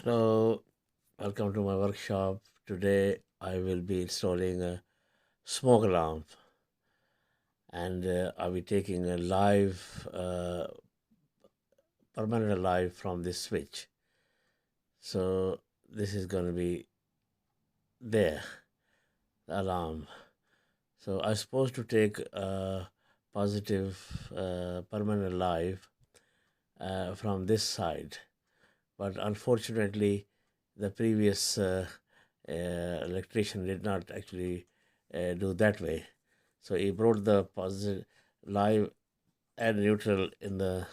Hello, welcome to my workshop. Today I will be installing a smoke alarm and I'll be taking a live, permanent live from this switch. So this is going to be there, the alarm. So I'm supposed to take a positive permanent live from this side, but unfortunately the previous electrician did not actually do that way. So he brought the positive live and neutral in the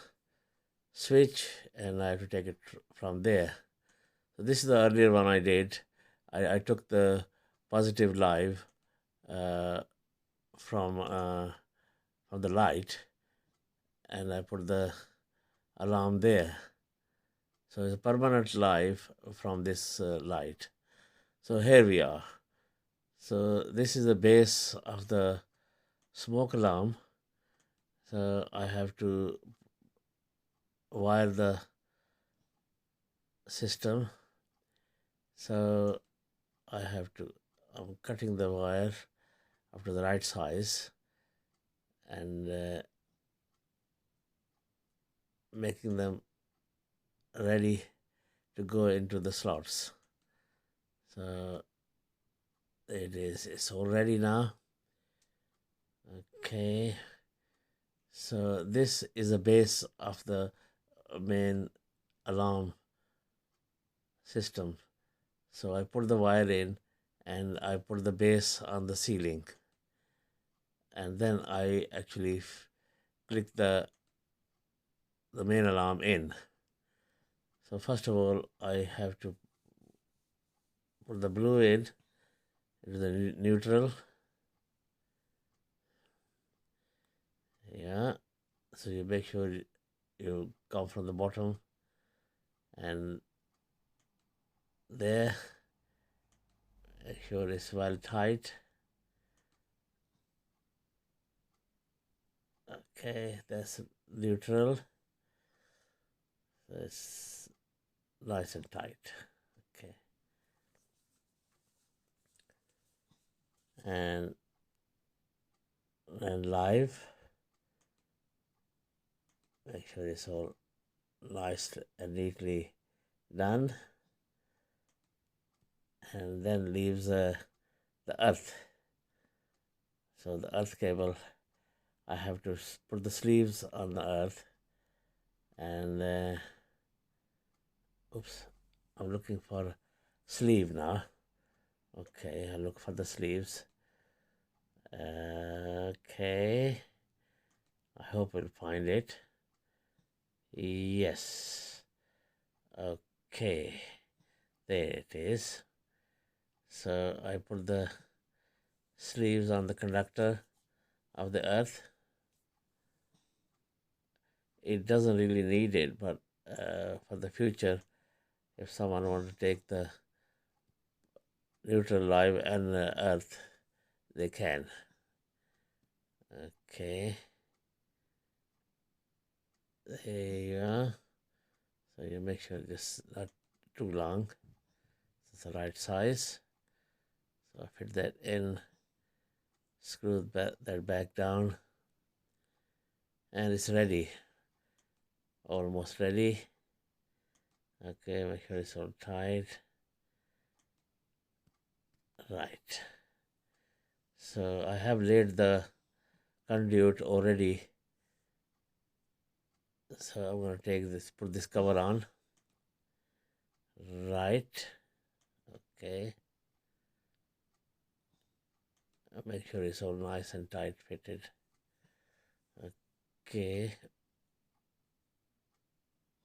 switch, and I have to take it from there. So this is the earlier one I did. I took the positive live uh, from uh, from the light, and I put the alarm there. So it's a permanent live from this light. So here we are. So this is the base of the smoke alarm. So I have to wire the system. So I'm cutting the wire up to the right size and making them ready to go into the slots. So it's all ready now. Okay. So this is the base of the main alarm system. So I put the wire in and I put the base on the ceiling, and then I actually click the main alarm in. So first of all, I have to put the blue in into the neutral. Yeah. So you make sure you come from the bottom and there. Make sure it's well tight. Okay, that's neutral. So it's nice and tight. Okay. And then live. Make sure it's all nice and neatly done. And then leaves the earth. So the earth cable, I have to put the sleeves on the earth and oops, I'm looking for sleeve now. Okay, I look for the sleeves. Okay, I hope we'll find it. Yes. Okay, there it is. So I put the sleeves on the conductor of the earth. It doesn't really need it, but for the future, if someone wants to take the neutral live and earth, they can. Okay, there you are. So you make sure it's not too long. It's the right size. So I fit that in, screw that back down, and it's ready. Almost ready. Okay, make sure it's all tight. Right. So I have laid the conduit already. So I'm going to take this, put this cover on. Right. Okay. Make sure it's all nice and tight fitted. Okay.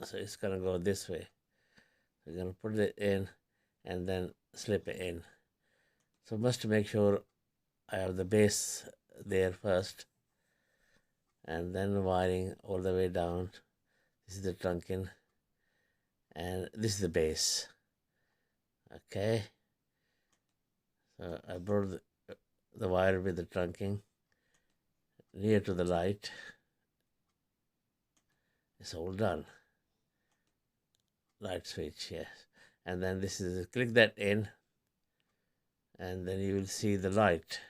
So it's going to go this way. We're going to put it in and then slip it in. So must make sure I have the base there first and then wiring all the way down. This is the trunking and this is the base. Okay. So I brought the wire with the trunking near to the light. It's all done. Light switch, yes. and then this is click that in, and then you will see the light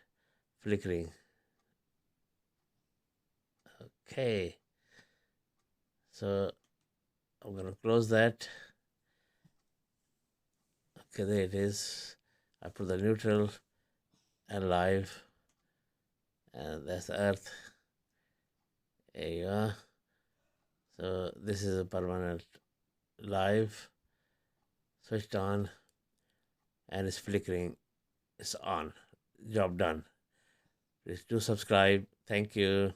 flickering. Okay, so I'm going to close that. Okay, there it is. I put the neutral and live, and that's the earth. There you are. So this is a permanent live, switched on, and it's flickering. It's on. Job done. Please do subscribe. Thank you.